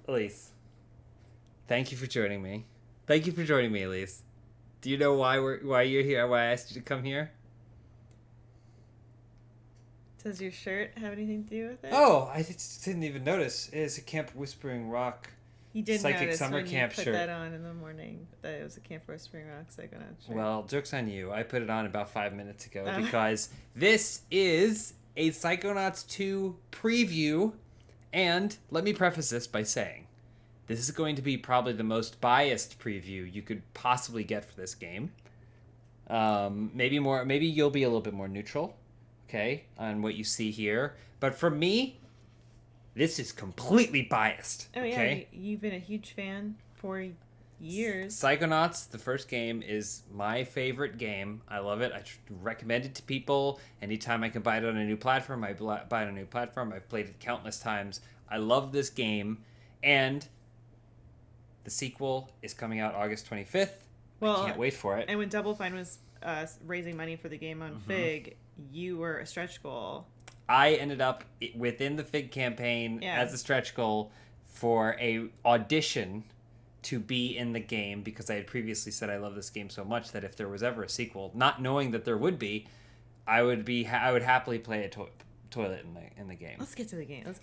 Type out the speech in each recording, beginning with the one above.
Elise, thank you for joining me. Thank you for joining me, Elise. Do you know why you're here? Why I asked you to come here? Does your shirt have anything to do with it? Oh, I just didn't even notice. It is a Camp Whispering Rock You did Psychic notice Summer when Camp you put shirt. that on in the morning that it was a Camp Whispering Rock Psychonauts shirt. Well, joke's on you. I put it on about 5 minutes ago because this is a Psychonauts 2 preview. And let me preface this by saying this is going to be probably the most biased preview you could possibly get for this game. Maybe you'll be a little bit more neutral, okay, on what you see here. But for me, this is completely biased. Oh, yeah. Okay? You've been a huge fan for years. Psychonauts, the first game, is my favorite game. I love it. I recommend it to people. Anytime I can buy it on a new platform, I buy it on a new platform. I've played it countless times. I love this game. And the sequel is coming out August 25th. Well, I can't wait for it. And when Double Fine was raising money for the game on Fig, you were a stretch goal. I ended up within the Fig campaign as a stretch goal for a audition to be in the game because I had previously said I love this game so much that if there was ever a sequel, not knowing that there would be, I would happily play a toilet in the game. Let's get to the game. Let's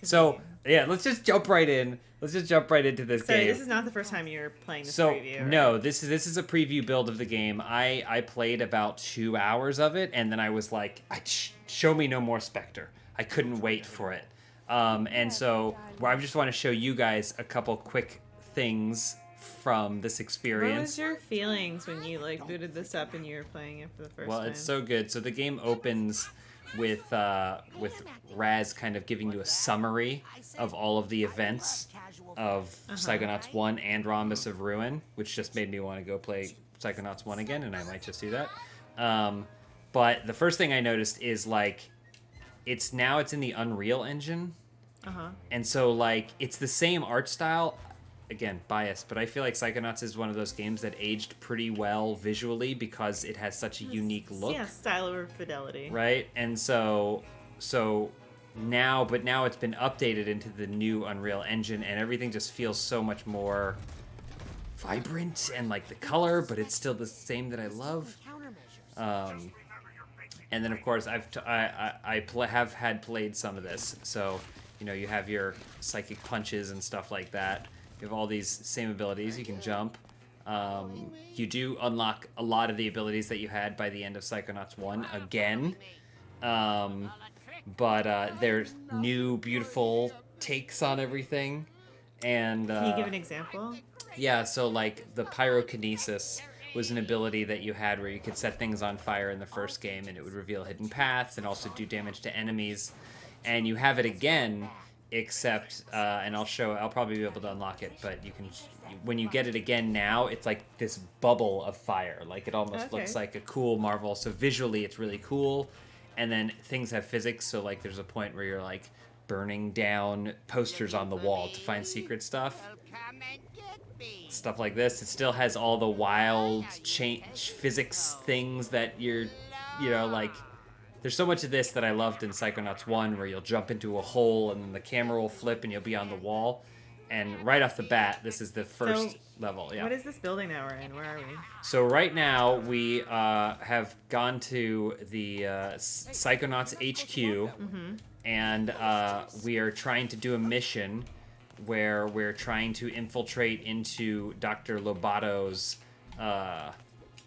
just jump right in. Let's just jump right into this game. Sorry, this is not the first time you're playing this preview. Right? No, this is a preview build of the game. I played about 2 hours of it, and then I was like, show me no more Spectre. I couldn't wait for it. And so I just want to show you guys a couple quick things from this experience. What was your feelings when you booted this up and you were playing it for the first time? Well, it's so good. So the game opens with Raz kind of giving you a summary of all of the events of Psychonauts 1 and Rhombus of Ruin, which just made me want to go play Psychonauts 1 again, and I might just do that. But the first thing I noticed is it's in the Unreal Engine. And so it's the same art style. Again, biased, but I feel like Psychonauts is one of those games that aged pretty well visually because it has such a unique look. Yeah, style over fidelity. Right? And so now it's been updated into the new Unreal Engine and everything just feels so much more vibrant and the color, but it's still the same that I love. And then of course have had played some of this, so you have your psychic punches and stuff like that. You have all these same abilities. You can jump. You do unlock a lot of the abilities that you had by the end of Psychonauts 1 again. But there's new, beautiful takes on everything. And can you give an example? Yeah, so the Pyrokinesis was an ability that you had where you could set things on fire in the first game and it would reveal hidden paths and also do damage to enemies. And you have it again, except and I'll probably be able to unlock it, but you can, when you get it again now, it's like this bubble of fire. It almost looks like a cool Marvel. So visually it's really cool. And then things have physics, so there's a point where you're burning down posters on the wall to find secret stuff. Stuff like this. It still has all the wild change physics things that you're there's so much of this that I loved in Psychonauts 1 where you'll jump into a hole and then the camera will flip and you'll be on the wall. And right off the bat, this is the first level. Yeah. What is this building now we're in? Where are we? So right now we have gone to the Psychonauts HQ, and we are trying to do a mission where we're trying to infiltrate into Dr. Lobato's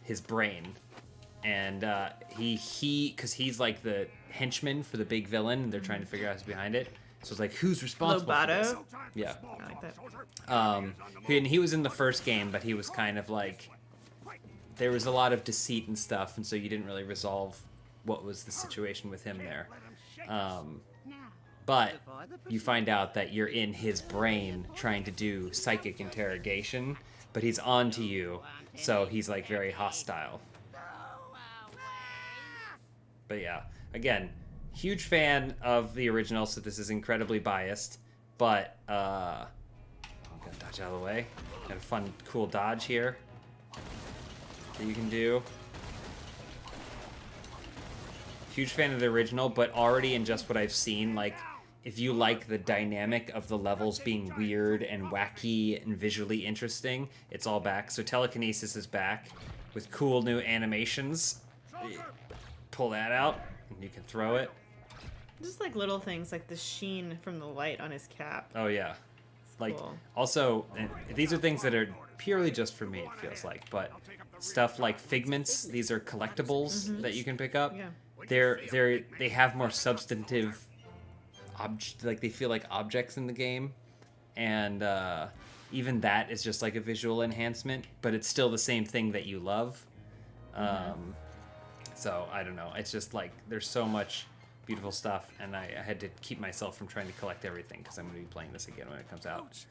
his brain. And because he's the henchman for the big villain, and they're trying to figure out who's behind it. So it's who's responsible for this? Lobato? Yeah. I like that. And he was in the first game, but he was kind of there was a lot of deceit and stuff, and so you didn't really resolve what was the situation with him there. But you find out that you're in his brain trying to do psychic interrogation, but he's on to you, so he's very hostile. But yeah, again, huge fan of the original, so this is incredibly biased. But I'm gonna dodge out of the way. Got a fun, cool dodge here that you can do. Huge fan of the original, but already in just what I've seen, if you like the dynamic of the levels being weird and wacky and visually interesting, it's all back. So telekinesis is back with cool new animations. Pull that out and you can throw it. Just like little things like the sheen from the light on his cap. Oh yeah. Like, Cool. also, and these are things that are purely just for me, it feels like, but stuff like figments, these are collectibles that you can pick up. Yeah. They have more substantive, like they feel like objects in the game, and even that is just like a visual enhancement, but it's still the same thing that you love. So I don't know, it's just like there's so much beautiful stuff, and I had to keep myself from trying to collect everything because I'm going to be playing this again when it comes out. Coach,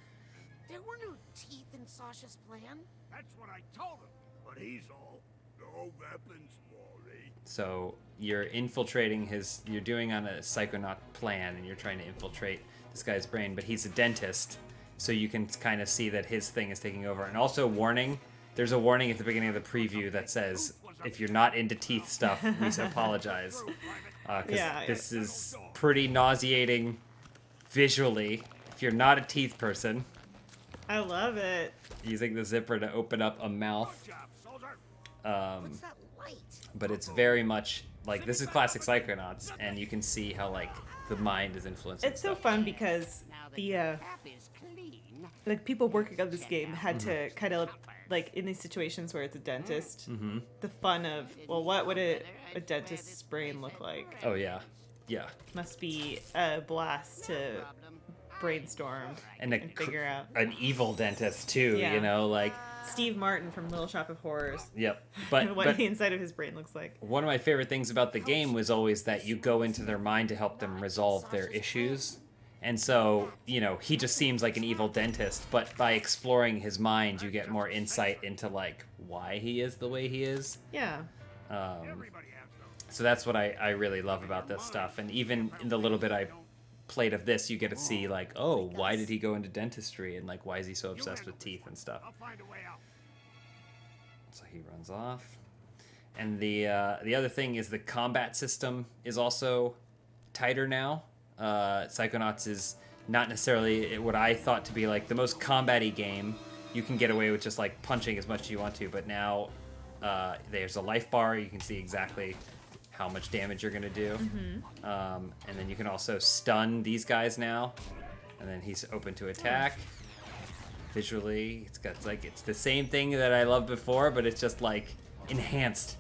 there were no teeth in Sasha's plan. That's what I told him. But he's all, no weapons, Wally. So you're infiltrating you're doing on a Psychonaut plan, and you're trying to infiltrate this guy's brain, but he's a dentist, so you can kind of see that his thing is taking over. And also, warning, there's a warning at the beginning of the preview that says, if you're not into teeth stuff, we apologize. Because this is pretty nauseating visually if you're not a teeth person. I love it. Using the zipper to open up a mouth. What's that light? But it's very much like, this is classic Psychonauts, and you can see how like the mind is influencing It's so stuff. fun because the like people working on this game had to kind of like in these situations where it's a dentist, the fun of, well, what would a dentist's brain look like? Oh yeah, yeah. Must be a blast to brainstorm and figure out. An evil dentist too, Yeah. you know, like, Steve Martin from Little Shop of Horrors. yep. What But the inside of his brain looks like. one of my favorite things about the game was always that you go into their mind to help them resolve their issues. And so, you know, he just seems like an evil dentist, but by exploring his mind, you get more insight into, like, why he is the way he is. Yeah. So that's what I really love about this stuff. And even in the little bit I played of this, you get to see, like, oh, why did he go into dentistry? And, like, why is he so obsessed with teeth and stuff? I'll find a way out. So he runs off. And the other thing is the combat system is also tighter now. Psychonauts is not necessarily what I thought to be like the most combat-y game. You can get away with just like punching as much as you want to, but now there's a life bar. You can see exactly how much damage you're gonna do, and then you can also stun these guys now. And then he's open to attack. Visually, it's the same thing that I loved before, but it's just like enhanced.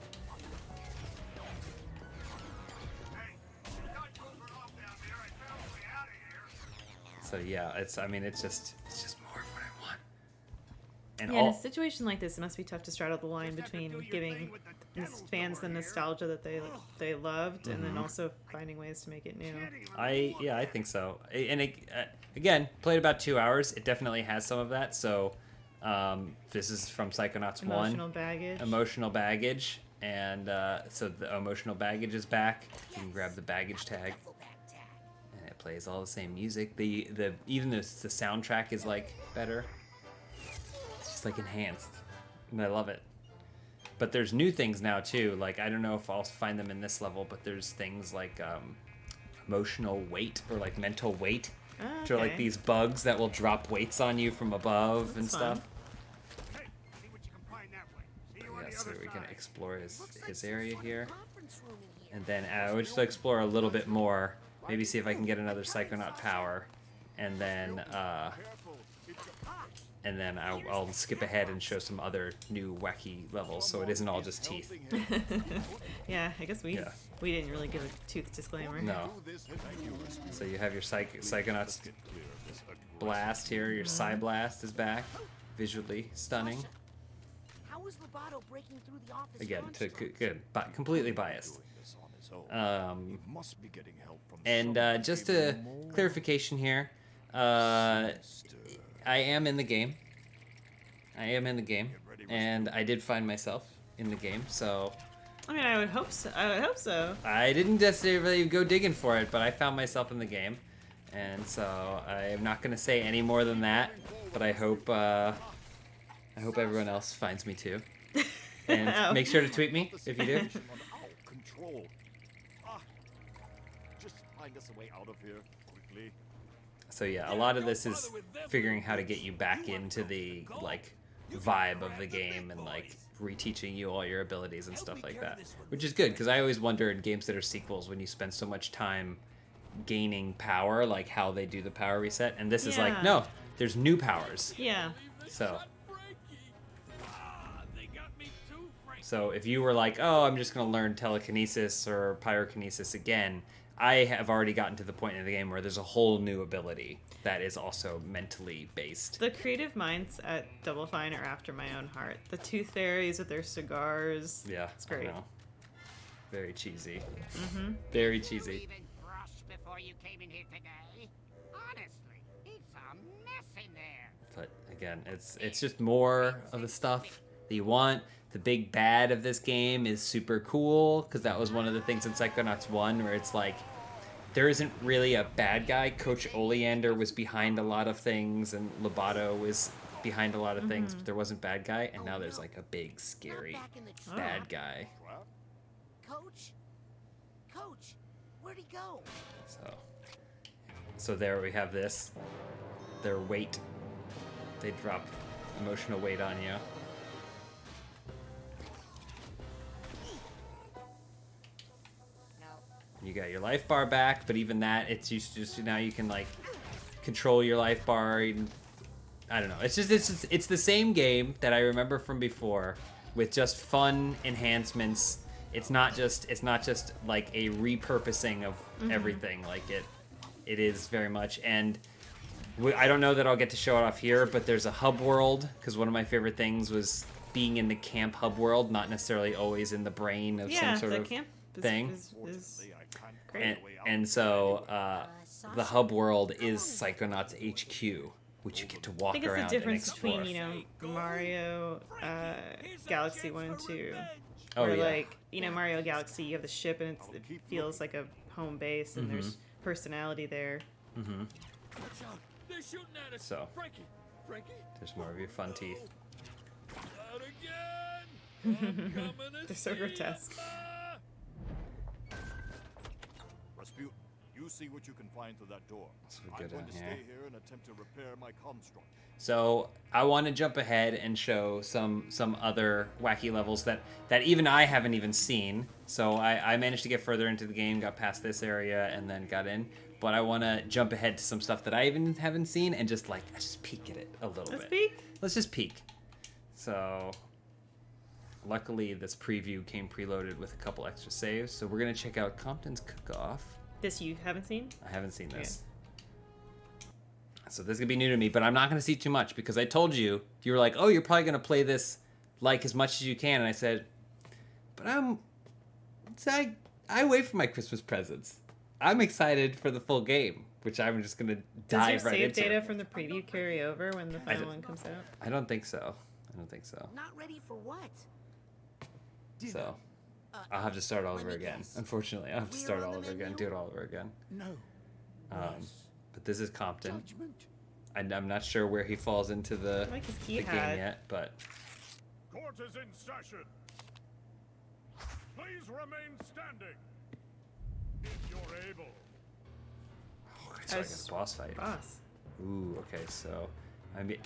So yeah, it's just more of what I want. And Yeah, in a situation like this, it must be tough to straddle the line between giving fans the nostalgia that they loved, and then also finding ways to make it new. I think so. And again, played about 2 hours. It definitely has some of that. So this is from Psychonauts 1. Emotional baggage. And so the emotional baggage is back. You can grab the baggage tag. And it plays all the same music. Even the soundtrack is like better. It's just like enhanced. And I love it. But there's new things now too. Like, I don't know if I'll find them in this level, but there's things like emotional weight or like mental weight. Which are like these bugs that will drop weights on you from above and stuff. Hey, see what you can find that way. See you on Yeah, the so other we can side. explore his area here. And then I would just explore a little bit more. Maybe see if I can get another Psychonaut power. And then I'll skip ahead and show some other new wacky levels, so it isn't all just teeth. Yeah, I guess we didn't really give a tooth disclaimer. No. So you have your Psychonauts blast here. Your Psy Blast is back. Visually stunning. How is Lobato breaking through the office? Again, good, completely biased. Must be getting help from And just a clarification here. I am in the game. And I did find myself in the game, so I mean, I would hope so. I didn't necessarily go digging for it, but I found myself in the game. And so I'm not going to say any more than that, but I hope everyone else finds me too. And make sure to tweet me if you do. control. Just find us a way out of here. quickly. So yeah, a lot of this is figuring how to get you back into the like vibe of the game and like reteaching you all your abilities and stuff like that, which is good because I always wonder in games that are sequels when you spend so much time gaining power, like how they do the power reset, and this is like, Yeah. no, there's new powers. Yeah. So if you were like, oh, I'm just going to learn telekinesis or pyrokinesis again, I have already gotten to the point in the game where there's a whole new ability that is also mentally based. The creative minds at Double Fine are after my own heart. The tooth fairies with their cigars. Yeah, It's great. I know. Very cheesy. Very cheesy. Even brushed before you came in here today. Honestly, it's a mess in there. But again, it's just more of the stuff that you want. The big bad of this game is super cool because that was one of the things in Psychonauts 1 where it's like there isn't really a bad guy. Coach Oleander was behind a lot of things and Lobato was behind a lot of things, but there wasn't bad guy, and now there's like a big scary Not back in the bad guy. Coach, where'd he go? So there we have this. Their weight. They drop emotional weight on you. No. You got your life bar back, but even that, it's just now you can like control your life bar. And, I don't know. It's the same game that I remember from before, with just fun enhancements. It's not just like a repurposing of everything. Like it is very much. And I don't know that I'll get to show it off here, but there's a hub world because one of my favorite things was being in the camp hub world, not necessarily always in the brain of some sort the of camp thing. is I can't great. And so the hub world is Psychonauts HQ, which you get to I walk think it's around the difference and explore. between, Mario Galaxy 1 and 2. Oh, Where, yeah. like, Mario Galaxy, you have the ship and it feels like a home base and there's personality there. They're shooting at us. So Frankie, there's more of your fun teeth. out again. I'm coming to They're so see ya. grotesque. Rasputin, you see what you can find through that door. So we I'm go going down to here. stay here and attempt to repair my construct. So I want to jump ahead and show some other wacky levels that even I haven't even seen. So I managed to get further into the game, got past this area, and then got in. But I want to jump ahead to some stuff that I even haven't seen and just peek at it a little Let's bit. peek. Let's just peek. So luckily this preview came preloaded with a couple extra saves. So we're going to check out Compton's Cook-Off. This you haven't seen? I haven't seen this. So this is going to be new to me, but I'm not going to see too much because I told you, you were like, oh, you're probably going to play this like as much as you can. And I said, but I wait for my Christmas presents. I'm excited for the full game, which I'm just going to Does your dive right save into. data from the preview carry over when the final one comes out? I don't think so. Not ready for what? So I'll have to start all let over me again. guess. Unfortunately, I'll have to We're start on all the over again, menu? do it all over again. No. But this is Compton. Judgment. And I'm not sure where he falls into the, I like his the key game hat. yet, but Court is in session. Please remain standing. If you're able. it's like a boss fight. Boss. Ooh, okay, so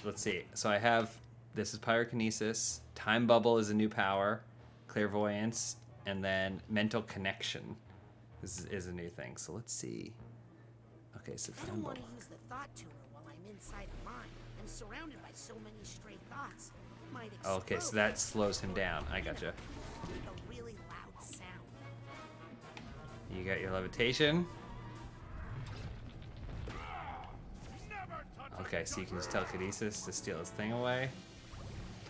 let's see. So I have this is Pyrokinesis, Time Bubble is a new power, Clairvoyance, and then Mental Connection is a new thing. So let's see. Okay, so I Time don't want Bubble. to use the thought tuner while I'm inside of mine. I'm surrounded by so many stray thoughts. It might explode. Okay, so that slows him down. I gotcha. Make a really loud sound. You got your levitation. Okay, so you can use telekinesis to steal his thing away.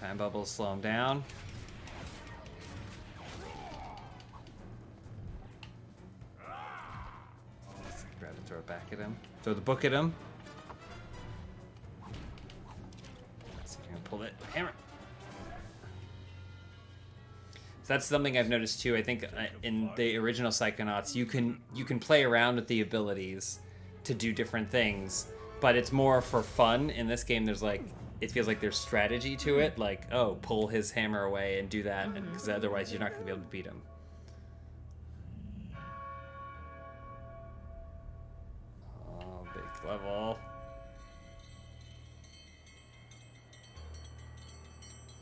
Time bubbles slow him down. Let's grab and throw it back at him. Throw the book at him. Let's see if you can pull that hammer. So that's something I've noticed too. I think in the original Psychonauts, you can play around with the abilities to do different things, but it's more for fun. In this game, there's like it feels like there's strategy to it. Like, oh, pull his hammer away and do that, because otherwise you're not going to be able to beat him. Oh, level.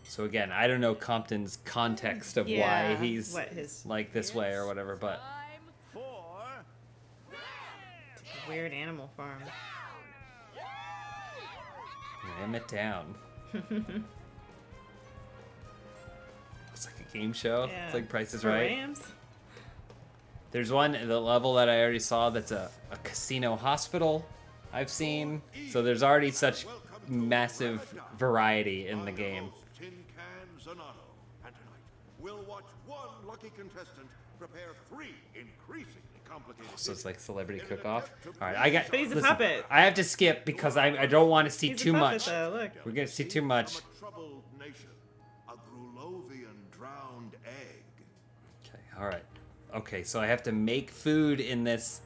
So again, I don't know Compton's context of Yeah, why he's what his like this way or whatever, but For weird animal farm. ram it down. It's like a game show. Yeah. It's like Price is For Right. Rams? There's the level that I already saw that's a casino hospital I've seen. So there's already such massive variety in the game. Tin Can Zanotto. And tonight, we'll watch one lucky contestant prepare 3 increasingly complicated So it's dishes like celebrity in an cook-off. attempt to All right, I got. But he's a listen, puppet. I have to skip because I don't want to see He's too a puppet, much. though, look. We're gonna see too much. From a troubled nation, a Grulovian drowned egg. Okay. All right. Okay, so I have to make food in this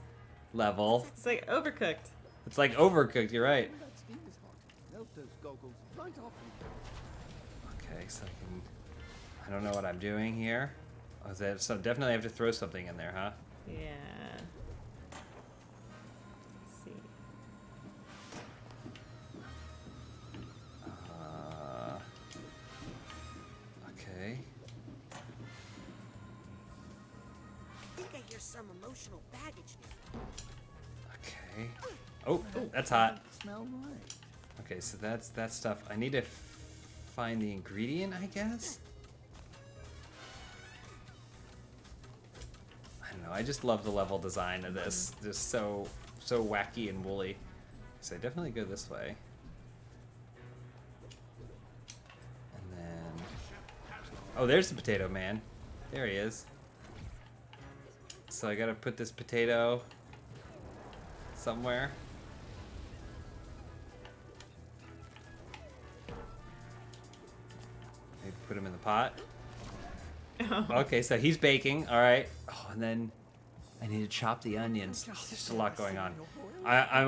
level. It's like overcooked. It's like overcooked. You're right. Okay, so I don't know what I'm doing here. Oh, so definitely have to throw something in there, huh? Yeah. Let's see. Okay. I think I hear some emotional baggage now. Okay. Oh, that's hot. Okay, so that's that stuff. I need to find the ingredient, I guess. I don't know. I just love the level design of this. Just so wacky and woolly. So I definitely go this way. And then, oh, there's the potato man. There he is. So I gotta put this potato somewhere. Maybe put him in the pot. Okay, so he's baking. All right. Oh, and then I need to chop the onions. Oh, there's a lot going on. I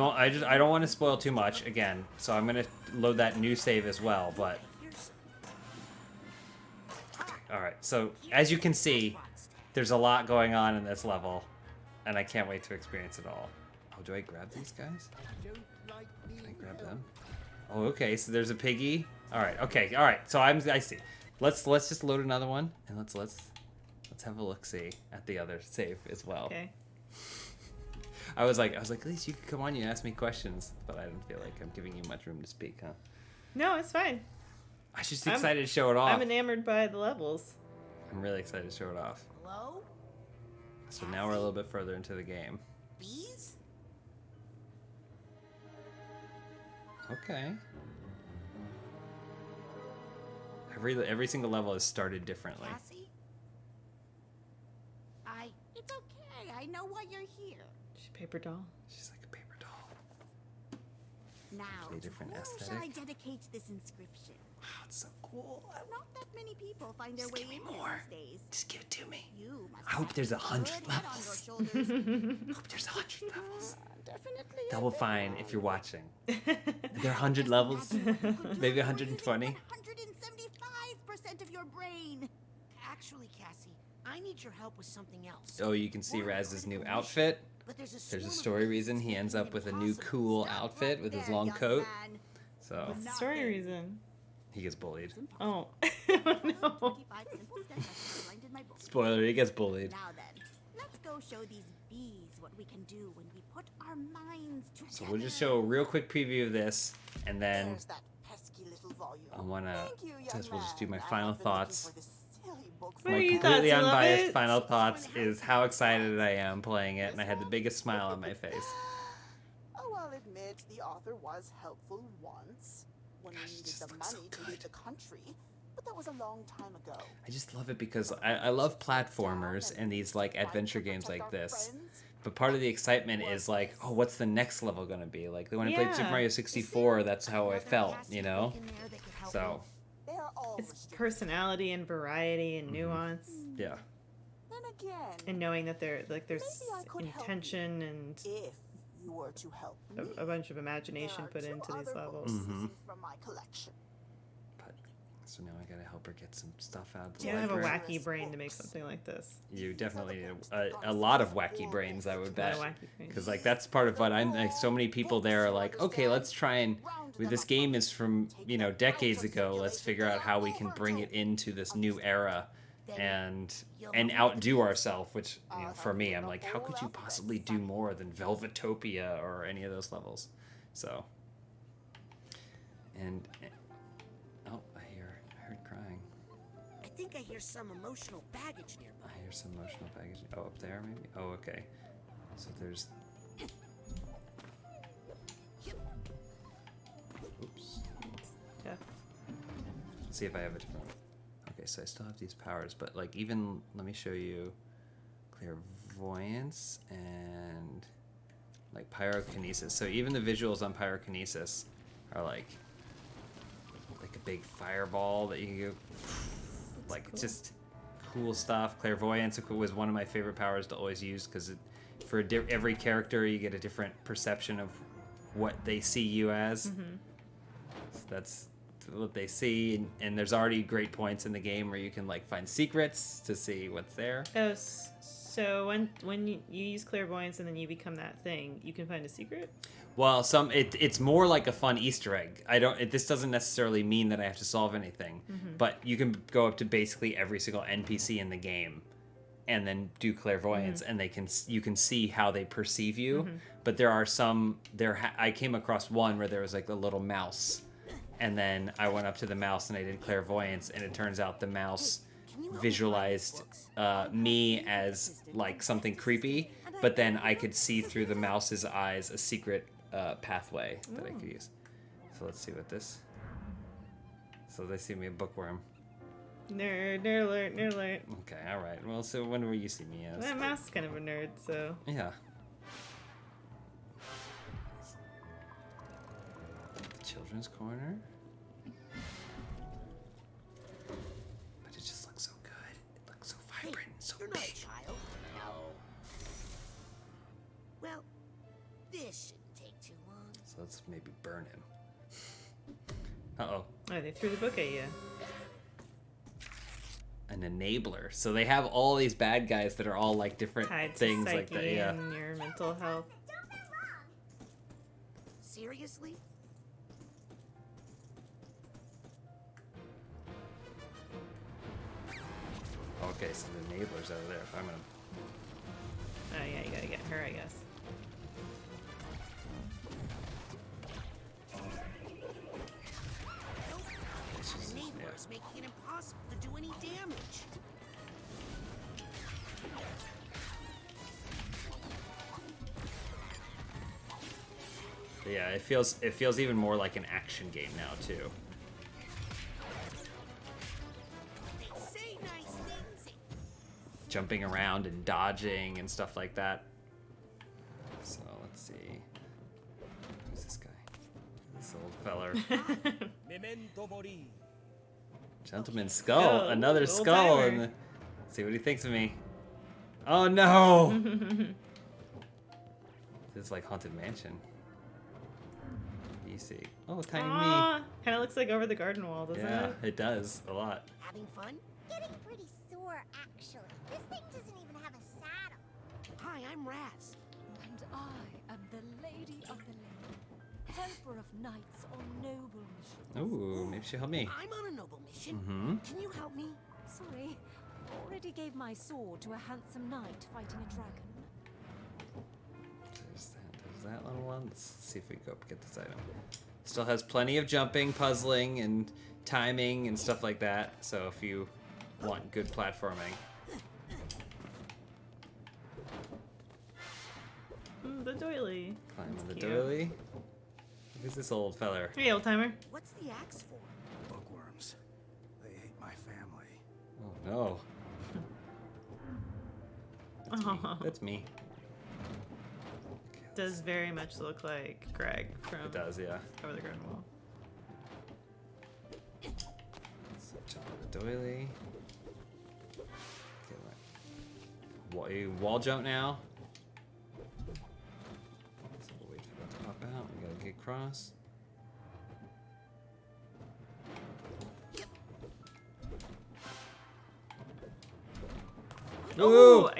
don't want to spoil too much again, so I'm gonna load that new save as well. But okay, all right. So as you can see, there's a lot going on in this level, and I can't wait to experience it all. Oh, do I grab these guys? Can I grab them? Oh, okay. So there's a piggy. All right. Okay. All right. So I see. Let's just load another one, and let's have a look see at the other save as well. Okay. I was like, at least you could come on. You ask me questions, but I don't feel like I'm giving you much room to speak, huh? No, it's fine. I was just excited to show it off. I'm enamored by the levels. I'm really excited to show it off. Hello? So now we're a little bit further into the game. Bees? Okay. Every single level is started differently. Cassie? It's okay. I know why you're here. She's a paper doll. She's like a paper doll. Now, Very to different whom shall I aesthetic. dedicate this inscription? Wow, it's so cool. Not that many people find their Just way give me in here more. these days. Just give it to me. You must I hope have there's a 100 good head on your levels. shoulders. I hope there's 100 levels. Definitely. Double fine if you're watching. Are there 100 levels? Maybe 120? 175% of your brain. Actually, Cassie, I need your help with something else. Oh, you can see Raz's new outfit. But There's a swarm of story bees reason he ends up with a new impossible. cool Stop outfit right with his there, long young coat. man. So What's the story reason? he gets bullied. Oh. no. 25 simple steps I outlined in my book. Spoiler, he gets bullied. Now then, let's go show these bees what we can do when we put our minds together. So we'll just show a real quick preview of this, and then There's that pesky little volume. I wanna. Thank you, young Guess we'll just do my man. final I've been looking thoughts. for this silly book What My are your completely thoughts? You love unbiased it? final thoughts is how excited I am playing it, and I had the biggest smile on my face. Oh, I'll admit the author was helpful once when Gosh, we it needed just the looks so money to leave good. the country, but that was a long time ago. I just love it because I love platformers and these like adventure games like this. But part of the excitement is like, oh, what's the next level gonna be? Like when I played Super Yeah. Mario 64, that's how I Another felt, Cassie you know. in there that could help So They are all It's restricted. personality and variety and nuance, yeah, Then again, and knowing that there's Maybe I could help intention and if you were to help me, a bunch of imagination there are put two into these other levels. books Mhm. from my collection. but So now I gotta help her get some stuff out of the You have a library. wacky brain to make something like this. You definitely need a lot of wacky brains, I would A lot bet. of wacky brains. Because like that's part of what I'm like. So many people there are like, okay, let's try and. This game is from decades ago. Let's figure out how we can bring it into this new era, and outdo ourselves. Which for me, I'm like, how could you possibly do more than Velvetopia or any of those levels? So. And oh, I heard crying. I think I hear some emotional baggage nearby. I hear some emotional baggage. Oh, up there maybe? Oh, okay. So there's... Oops. Yeah. Let's see if I have a different... Okay, so I still have these powers, but like even... Let me show you Clairvoyance and like Pyrokinesis. So even the visuals on Pyrokinesis are like a big fireball that you can go... Like, it's just cool stuff. Clairvoyance was one of my favorite powers to always use because for every character you get a different perception of what they see you as. Mm-hmm. So that's what they see, and there's already great points in the game where you can like find secrets to see what's there. Oh, so when you use clairvoyance and then you become that thing, you can find a secret? Well, it's more like a fun Easter egg. This doesn't necessarily mean that I have to solve anything, but you can go up to basically every single NPC in the game, and then do clairvoyance, and you can see how they perceive you. But there are some I came across one where there was like a little mouse, and then I went up to the mouse and I did clairvoyance, and it turns out the mouse visualized me as like something creepy, but then I could see through the mouse's eyes a secret pathway that I could use. So let's see what this. So they see me a bookworm. Nerd alert, nerd alert. Okay, all right. Well, so when will you see me as? That mouse is kind of a nerd, so. Yeah. The children's corner. But it just looks so good. It looks so vibrant, and so You're not a big. child. No. Well, this shouldn't take too long. So let's maybe burn him. Uh-oh. Oh, they threw the book at you. An enabler. So they have all these bad guys that are all like different Tied to things psyche like that. Yeah. and your mental health. Seriously? Okay, so the enabler's over there. If I'm gonna. Oh yeah, you gotta get her, I guess. The neighbor is making it impossible to do any damage. Yeah, it feels even more like an action game now too. They say nice things. Jumping around and dodging and stuff like that. So let's see. Who's this guy? This old feller. Memento mori. Gentleman's skull. Oh, Another old skull. timer. And let's see what he thinks of me. Oh no! This is like Haunted Mansion. You see. Oh, tiny me. Kind of looks like Over the Garden Wall, doesn't Yeah, it? it does a lot. Having fun? Getting pretty sore, actually. This thing doesn't even have a saddle. Hi, I'm Raz. And I am the Lady of the Lake, helper of knights on noble missions. Ooh, maybe she'll help me. I'm on a noble mission. Mm-hmm. Can you help me? Sorry, already gave my sword to a handsome knight fighting a dragon. There's that little one. Let's see if we can go up and get this item. Still has plenty of jumping, puzzling, and timing and stuff like that. So if you want good platforming. The doily. Climb on the cute. doily. Who's this old feller? Hey, old timer. What's the axe for? Bookworms. They ate my family. Oh no. That's me. That's me. Okay, Does very much look like Greg from it does, yeah. Over the Garden Wall. So jump on the doily. Okay, you wall jump now. So we'll wait for that to pop out. We gotta get across. Oh,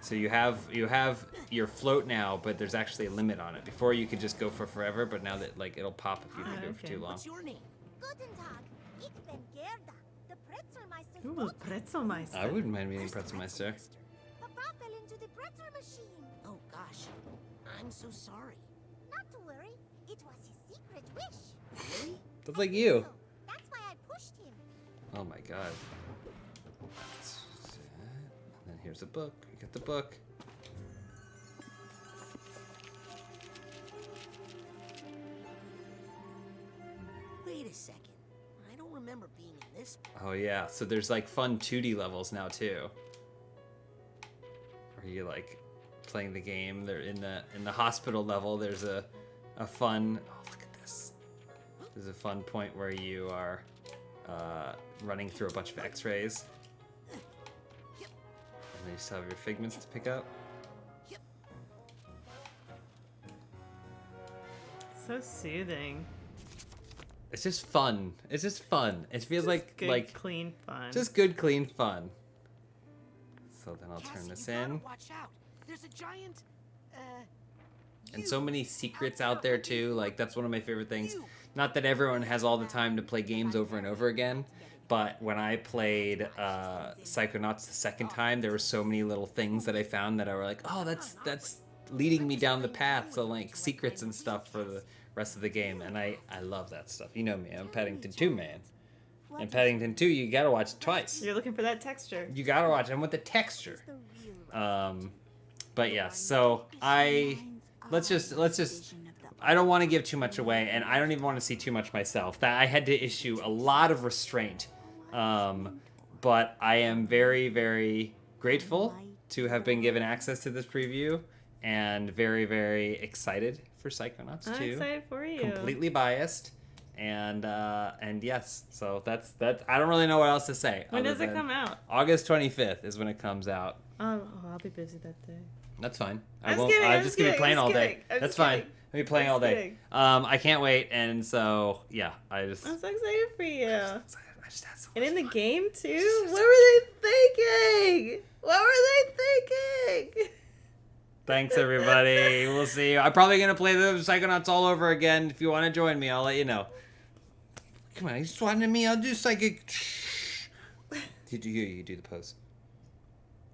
So you have your float now, but there's actually a limit on it. Before you could just go for forever, but now that like it'll pop if you can do it for okay. too long. What's your name? Guten Tag, ich bin Gerda, the Pretzelmeister's Ooh, daughter. Pretzelmeister. I wouldn't mind being Where's the Pretzelmeister. Papa fell into the pretzel machine. Oh gosh, I'm so sorry. Not to worry, it was his secret wish. Really? That's like you. So, that's why I pushed him. Oh my god. And then here's the book. You got the book. Wait a second. I don't remember being in this. Oh yeah, so there's like fun 2D levels now too. Where you like playing the game. They're in the hospital level. There's a fun. Oh look at this. There's a fun point where you are running through a bunch of X-rays. And then you still have your figments to pick up. So soothing. It's just fun. It's just fun. It feels like Good, clean fun. just good, clean fun. So then I'll Cassie, turn this you gotta in. watch out. There's a giant. And you so many secrets out there too. Like that's one of my favorite things. You. Not that everyone has all the time to play games over and over again, but when I played Psychonauts the second time, there were so many little things that I found that I were like, oh, that's leading me down the path. So like secrets and stuff for the rest of the game, and I love that stuff. You know me, I'm Paddington 2 man. And Paddington 2, you gotta watch it twice. You're looking for that texture. You gotta watch it with the texture. The real But yeah, so let's just I don't want to give too much away, and I don't even want to see too much myself. That I had to issue a lot of restraint, but I am very, very grateful to have been given access to this preview, and very, very excited for Psychonauts 2. I'm excited for you. Completely biased, and yes, so that's that. I don't really know what else to say. When other does it than come out? August 25th is when it comes out. Oh, I'll be busy that day. That's fine. I'm just kidding, I'm I'm just just gonna be kidding, playing I'm all just day. kidding, I'm That's just fine. kidding. I'll be playing I'm all just day. kidding. I can't wait, and so yeah, I just. I'm so excited for you. I just had so And in the much fun. game too? What were they thinking? What were they thinking? Thanks everybody. We'll see you. I'm probably gonna play the Psychonauts all over again. If you want to join me, I'll let you know. Come on, he's swatting at me. I'll do psychic. You do the pose.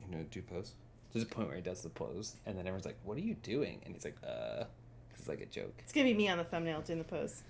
You know, do pose. There's a point where he does the pose, and then everyone's like, "What are you doing?" And he's like, It's like a joke. It's gonna be me on the thumbnail doing the pose.